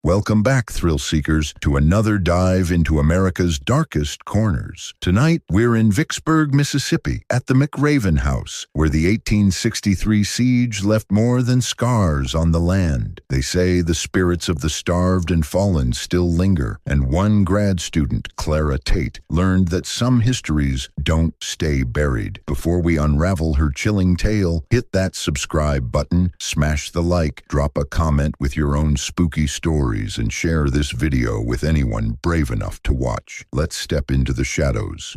Welcome back, thrill seekers, to another dive into America's darkest corners. Tonight, we're in Vicksburg, Mississippi, at the McRaven House, where the 1863 siege left more than scars on the land. They say the spirits of the starved and fallen still linger, and one grad student, Clara Tate, learned that some histories don't stay buried. Before we unravel her chilling tale, hit that subscribe button, smash the like, drop a comment with your own spooky stories, and share this video with anyone brave enough to watch. Let's step into the shadows.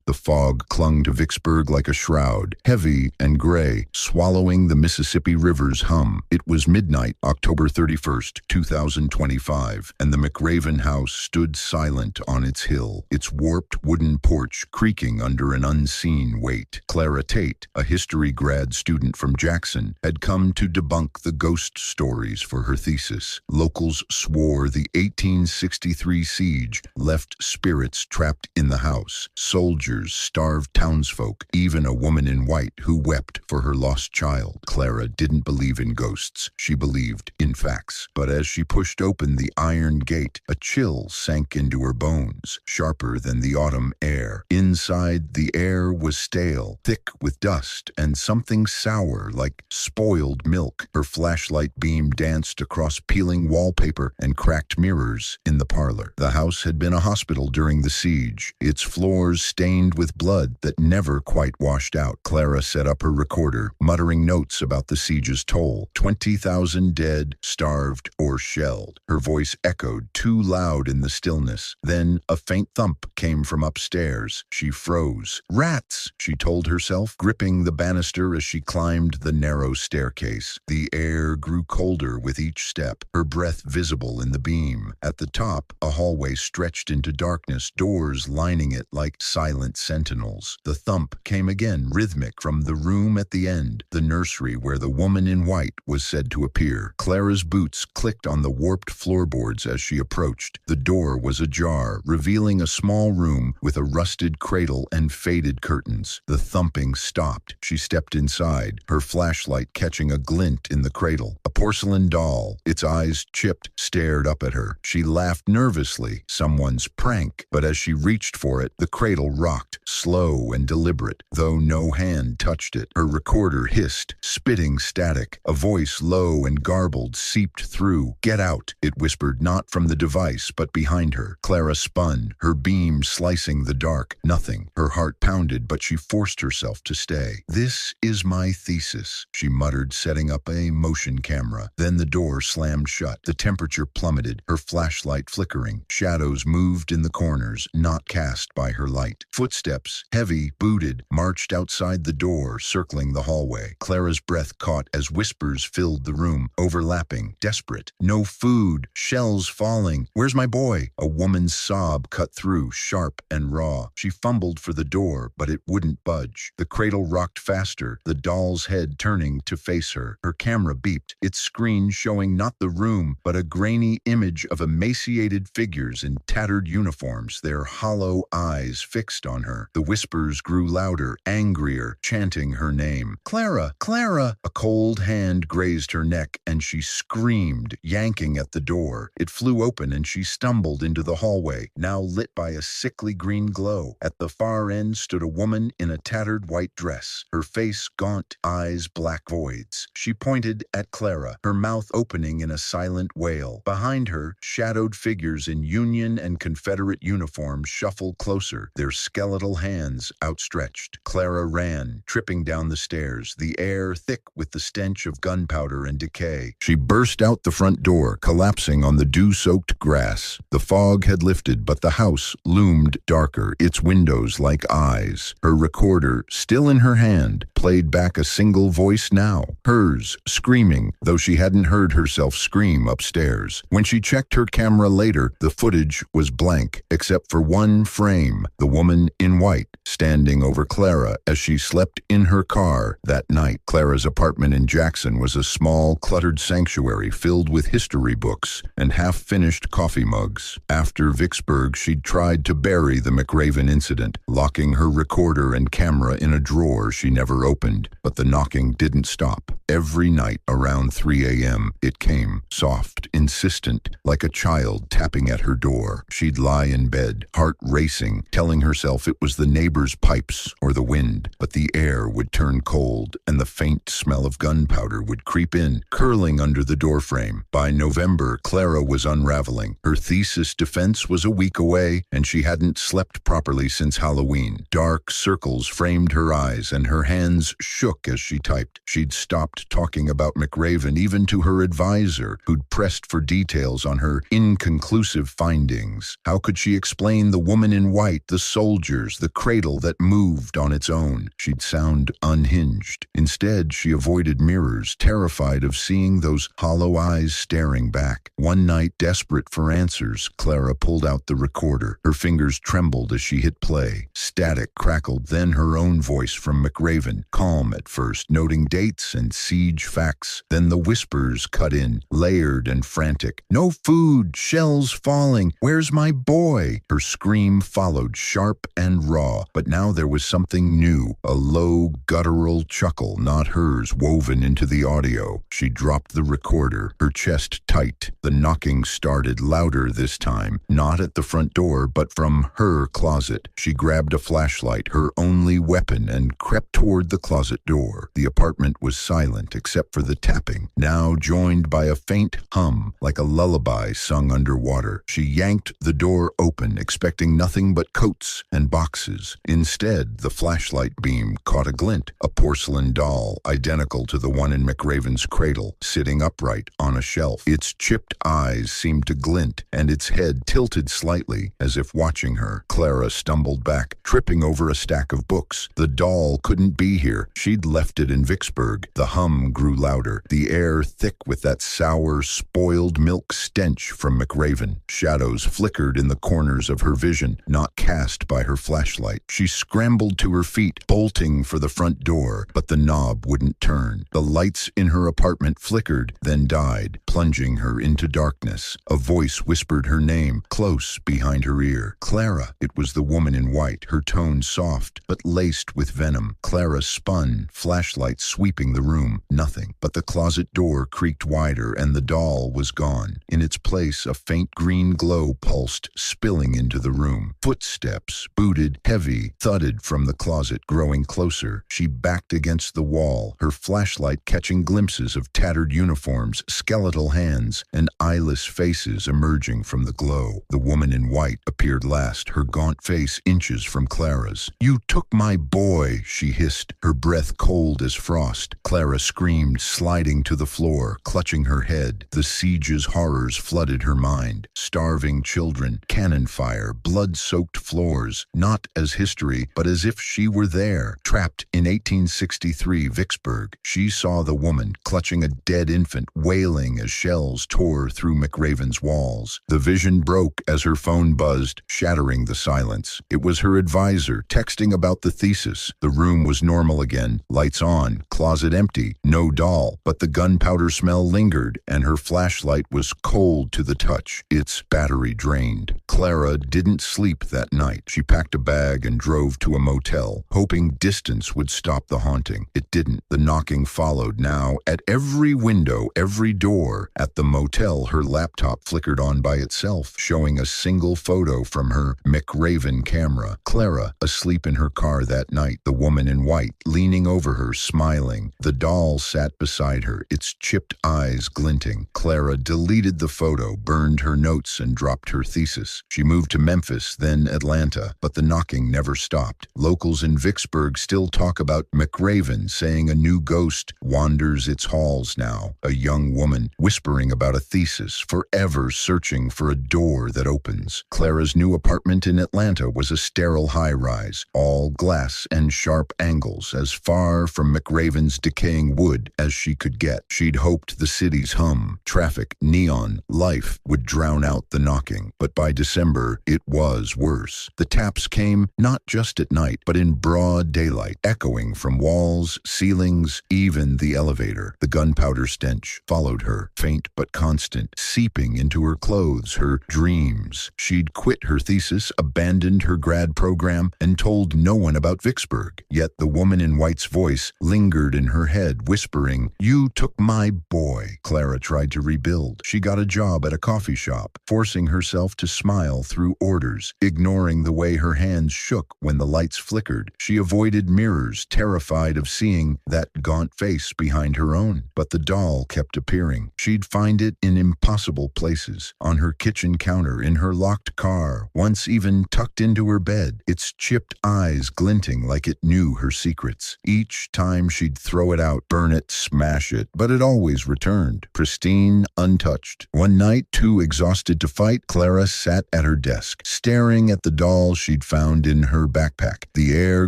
The fog clung to Vicksburg like a shroud, heavy and gray, swallowing the Mississippi River's hum. It was midnight, October 31st, 2025, and the McRaven House stood silent on its hill, its warped wooden porch creaking under an unseen weight. Clara Tate, a history grad student from Jackson, had come to debunk the ghost stories for her thesis. Locals swore the 1863 siege left spirits trapped in the house, soldiers, starved townsfolk, even a woman in white who wept for her lost child. Clara didn't believe in ghosts. She believed in facts. But as she pushed open the iron gate, a chill sank into her bones, sharper than the autumn air. Inside, the air was stale, thick with dust, and something sour like spoiled milk. Her flashlight beam danced across peeling wallpaper and cracked mirrors in the parlor. The house had been a hospital during the siege, its floors stained with blood that never quite washed out. Clara set up her recorder, muttering notes about the siege's toll. 20,000 dead, starved, or shelled. Her voice echoed too loud in the stillness. Then a faint thump came from upstairs. She froze. Rats, she told herself, gripping the banister as she climbed the narrow staircase. The air grew colder with each step, her breath visible in the beam. At the top, a hallway stretched into darkness, doors lining it like silent sentinels. The thump came again, rhythmic, from the room at the end, the nursery where the woman in white was said to appear. Clara's boots clicked on the warped floorboards as she approached. The door was ajar, revealing a small room with a rusted cradle and faded curtains. The thumping stopped. She stepped inside, her flashlight catching a glint in the cradle. A porcelain doll, its eyes chipped, stared up at her. She laughed nervously, someone's prank, but as she reached for it, the cradle rocked, slow and deliberate, though no hand touched it. Her recorder hissed, spitting static. A voice, low and garbled, seeped through. "Get out," it whispered, not from the device, but behind her. Clara spun, her beam slicing the dark. Nothing. Her heart pounded, but she forced herself to stay. "This is my thesis," she muttered, setting up a motion camera. Then the door slammed shut. The temperature plummeted, her flashlight flickering. Shadows moved in the corners, not cast by her light. Footsteps, heavy, booted, marched outside the door, circling the hallway. Clara's breath caught as whispers filled the room, overlapping, desperate. "No food, shells falling. Where's my boy?" A woman's sob cut through, sharp and raw. She fumbled for the door, but it wouldn't budge. The cradle rocked faster, the doll's head turning to face her. Her camera beeped, its screen showing not the room, but a grainy image of emaciated figures in tattered uniforms, their hollow eyes fixed on her. The whispers grew louder, angrier, chanting her name. "Clara! Clara!" A cold hand grazed her neck, and she screamed, yanking at the door. It flew open, and she stumbled into the hallway, now lit by a sickly green glow. At the far end stood a woman in a tattered white dress, her face gaunt, eyes black voids. She pointed at Clara, her mouth opening in a silent wail. Behind her, shadowed figures in Union and Confederate uniforms shuffled closer, their skeletal hands outstretched. Clara ran, tripping down the stairs, the air thick with the stench of gunpowder and decay. She burst out the front door, collapsing on the dew-soaked grass. The fog had lifted, but the house loomed darker, its windows like eyes. Her recorder, still in her hand, played back a single voice now, hers, screaming, though she hadn't heard herself scream upstairs. When she checked her camera later, the footage was blank, except for one frame, the woman in white, standing over Clara as she slept in her car that night. Clara's apartment in Jackson was a small, cluttered sanctuary filled with history books and half-finished coffee mugs. After Vicksburg, she'd tried to bury the McRaven incident, locking her recorder and camera in a drawer she never opened, but the knocking didn't stop. Every night around 3 a.m., it came, soft, insistent, like a child tapping at her door. She'd lie in bed, heart racing, telling herself it was the neighbor's pipes or the wind, but the air would turn cold and the faint smell of gunpowder would creep in, curling under the doorframe. By November, Clara was unraveling. Her thesis defense was a week away, and she hadn't slept properly since Halloween. Dark circles framed her eyes, and her hands shook as she typed. She'd stopped talking about McRaven even to her advisor, who'd pressed for details on her inconclusive findings. How could she explain the woman in white, the soldiers, the cradle that moved on its own? She'd sound unhinged. Instead, she avoided mirrors, terrified of seeing those hollow eyes staring back. One night, desperate for answers, Clara pulled out the recorder. Her fingers trembled as she hit play. Static crackled, then her own voice from McRaven, calm at first, noting dates and siege facts. Then the whispers cut in, layered and frantic. "No food, shells falling, where's my boy?" Her scream followed, sharp and raw, but now there was something new, a low, guttural chuckle, not hers, woven into the audio. She dropped the recorder, her chest tight. The knocking started, louder this time, not at the front door, but from her closet. She grabbed a flashlight, her only weapon, and crept toward the closet door. The apartment was silent except for the tapping, now joined by a faint hum, like a lullaby sung underwater. She yanked the door open, expecting nothing but coats and boxes. Instead, the flashlight beam caught a glint, a porcelain doll, identical to the one in McRaven's cradle, sitting upright on a shelf. Its chipped eyes seemed to glint, and its head tilted slightly, as if watching her. Clara stumbled back, tripping over a stack of books. The doll couldn't be here. She'd left it in Vicksburg. The hum grew louder, the air thick with that sour, spoiled milk stench from McRaven. Shadows flickered in the corners of her vision, not cast by her flashlight. She scrambled to her feet, bolting for the front door, but the knob wouldn't turn. The lights in her apartment flickered, then died, plunging her into darkness. A voice whispered her name, close behind her ear. Clara. It was the woman in white, her tone soft, but laced with venom. Clara spun, flashlight sweeping the room. Nothing. But the closet door creaked wider, and the doll was gone. In its place, a faint green glow pulsed, spilling into the room. Footsteps, booted, heavy, thudded from the closet, growing closer. She backed against the wall, her flashlight catching glimpses of tattered uniforms, skeletal hands, and eyeless faces emerging from the glow. The woman in white appeared last, her gaunt face inches from Clara's. "You took my boy," she hissed, her breath cold as frost. Clara screamed, sliding to the floor, clutching her head. The siege's horrors flooded her mind. Starving children, cannon fire, blood-soaked floors, not as history, but as if she were there. Trapped in 1863 Vicksburg, she saw the woman clutching a dead infant, wailing as shells tore through McRaven's walls. The vision broke as her phone buzzed, shattering the silence. It was her advisor, texting about the thesis. The room was normal again, lights on, closet empty, no doll, but the gunpowder smell lingered, and her flashlight was cold to the touch, its battery drained. Clara didn't sleep that night. She packed a bag and drove to a motel, hoping distance would stop the haunting. It didn't. The knocking followed now. At every window, every door. At the motel, her laptop flickered on by itself, showing a single photo from her McRaven camera. Clara, asleep in her car that night, the woman in white, leaning over her, smiling. The doll sat beside her, its chipped eyes glinting. Clara deleted the photo, burned her notes, and dropped her thesis. She moved to Memphis, then Atlanta, but the knocking never stopped. Locals in Vicksburg still talk about McRaven, saying a new ghost wanders its halls now. A young woman whispering about a thesis, forever searching for a door that opens. Clara's new apartment in Atlanta was a sterile high-rise, all glass and sharp angles, as far from McRaven's decaying wood as she could get. She'd hoped the city's hum, traffic, neon, life would drown out the knocking, but by December, it was worse. The taps came not just at night, but in broad daylight, echoing from walls, ceilings, even the elevator. The gunpowder stench followed her, faint but constant, seeping into her clothes, her dreams. She'd quit her thesis, abandoned her grad program, and told no one about Vicksburg. Yet the woman in white's voice lingered in her head, bed, whispering, "You took my boy." Clara tried to rebuild. She got a job at a coffee shop, forcing herself to smile through orders, ignoring the way her hands shook when the lights flickered. She avoided mirrors, terrified of seeing that gaunt face behind her own. But the doll kept appearing. She'd find it in impossible places, on her kitchen counter, in her locked car, once even tucked into her bed, its chipped eyes glinting like it knew her secrets. Each time she'd throw it out, burn it, smash it, but it always returned, pristine, untouched. One night, too exhausted to fight, Clara sat at her desk, staring at the doll she'd found in her backpack. The air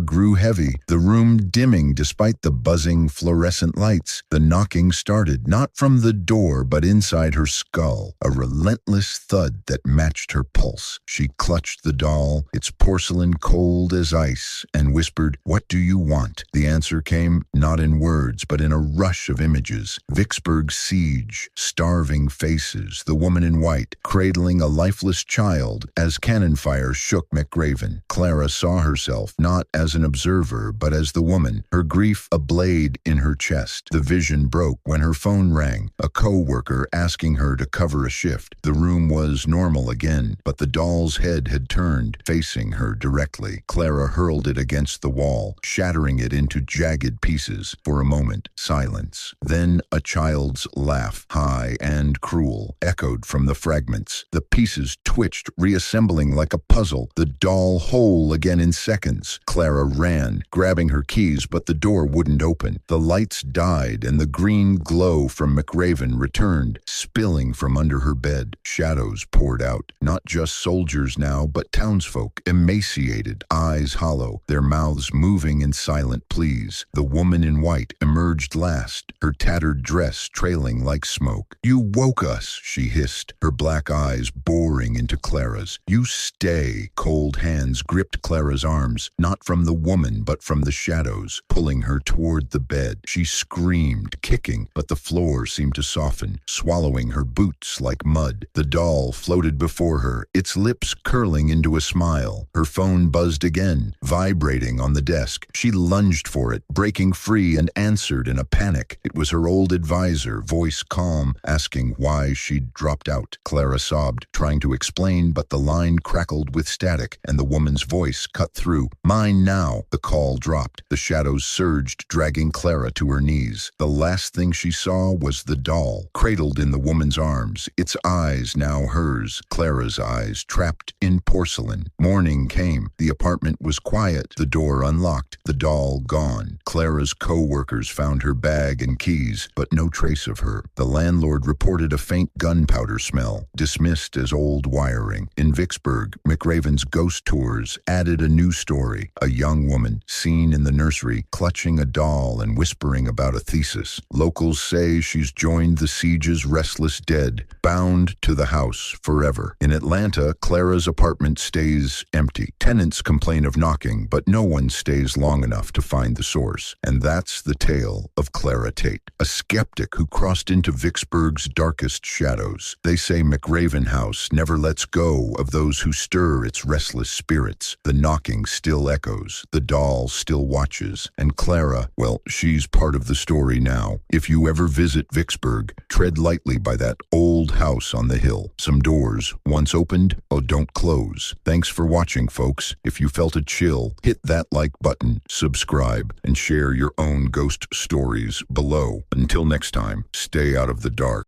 grew heavy, the room dimming despite the buzzing fluorescent lights. The knocking started, not from the door, but inside her skull, a relentless thud that matched her pulse. She clutched the doll, its porcelain cold as ice, and whispered, "What do you want?" The answer came not in words, but in a rush of images. Vicksburg siege, starving faces, the woman in white, cradling a lifeless child as cannon fire shook McRaven. Clara saw herself not as an observer, but as the woman, her grief a blade in her chest. The vision broke when her phone rang, a co-worker asking her to cover a shift. The room was normal again, but the doll's head had turned, facing her directly. Clara hurled it against the wall, shattering it into jagged pieces. For a moment, silence. Then a child's laugh, high and cruel, echoed from the fragments. The pieces twitched, reassembling like a puzzle, the doll whole again in seconds. Clara ran, grabbing her keys, but the door wouldn't open. The lights died, and the green glow from McRaven returned, spilling from under her bed. Shadows poured out, not just soldiers now, but townsfolk, emaciated, eyes hollow, their mouths moving in silent pleas. The woman in white emerged last, her tattered dress trailing like smoke. "You woke us," she hissed, her black eyes boring into Clara's. "You stay." Cold hands gripped Clara's arms, not from the woman, but from the shadows, pulling her toward the bed. She screamed, kicking, but the floor seemed to soften, swallowing her boots like mud. The doll floated before her, its lips curling into a smile. Her phone buzzed again, vibrating on the desk. She lunged for it, breaking free, and answered in a panic. It was her old advisor, voice calm, asking why she'd dropped out. Clara sobbed, trying to explain, but the line crackled with static, and the woman's voice cut through. "Mine now." The call dropped. The shadows surged, dragging Clara to her knees. The last thing she saw was the doll, cradled in the woman's arms, its eyes now hers, Clara's eyes, trapped in porcelain. Morning came. The apartment was quiet, the door unlocked, the doll gone. Clara's co-workers found her bag and keys, but no trace of her. The landlord reported a faint gunpowder smell, dismissed as old wiring. In Vicksburg, McRaven's ghost tours added a new story. A young woman, seen in the nursery, clutching a doll and whispering about a thesis. Locals say she's joined the siege's restless dead, bound to the house forever. In Atlanta, Clara's apartment stays empty. Tenants complain of knocking, but no one stays long enough to find the source. And that's the tale of Clara Tate, a skeptic who crossed into Vicksburg's darkest shadows. They say McRaven House never lets go of those who stir its restless spirits. The knocking still echoes, the doll still watches, and Clara, well, she's part of the story now. If you ever visit Vicksburg, tread lightly by that old house on the hill. Some doors, once opened, don't close. Thanks for watching, folks. If you felt a chill, hit that like button, subscribe, and share your own ghost stories below. Until next time, stay out of the dark.